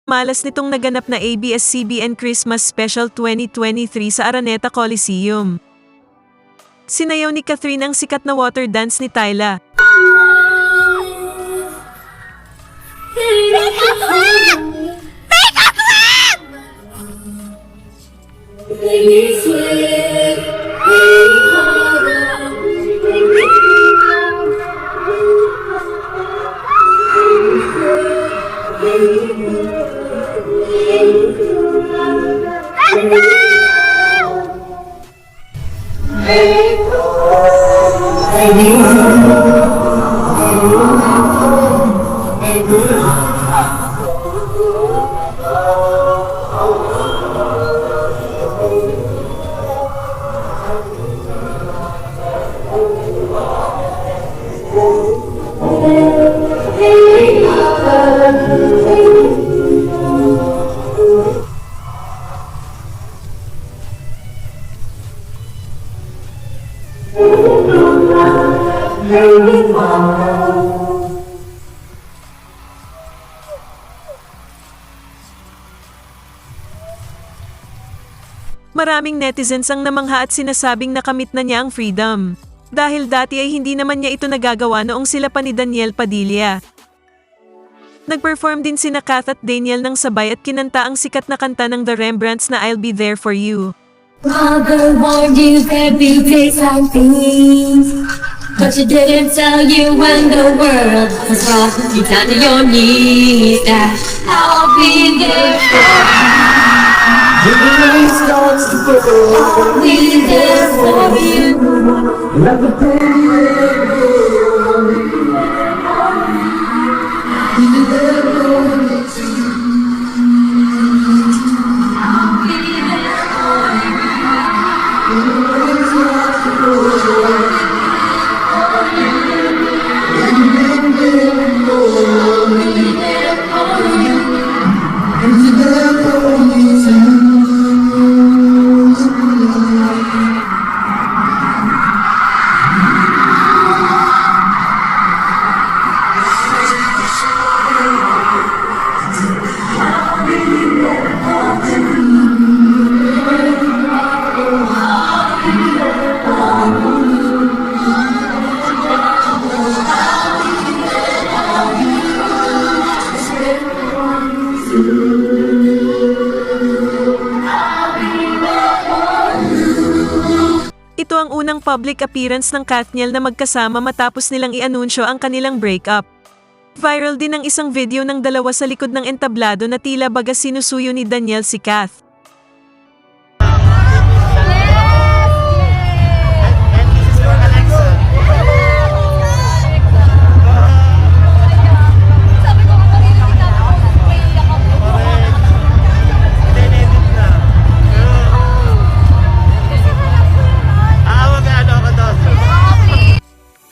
Malas nitong naganap na ABS-CBN Christmas Special 2023 sa Araneta Coliseum. Sinayaw ni Catherine ang sikat na water dance ni Tyla. Maraming netizens ang namangha at sinasabing nakamit na niya ang freedom. Dahil dati ay hindi naman niya ito nagagawa noong sila pa ni Daniel Padilla. Nag-perform din sina Kath at Daniel ng sabay at kinanta ang sikat na kanta ng The Rembrandts na I'll Be There For You. Mother warned you there'd be days like these, but she didn't tell you when the world was brought you down to your knees. That I'll be there for you. When the rain starts to fall, I'll be there for you. let the pain Ito ang unang public appearance ng Kathniel na magkasama matapos nilang i-anunsyo ang kanilang breakup. Viral din ang isang video ng dalawa sa likod ng entablado na tila baga sinusuyo ni Daniel si Kath.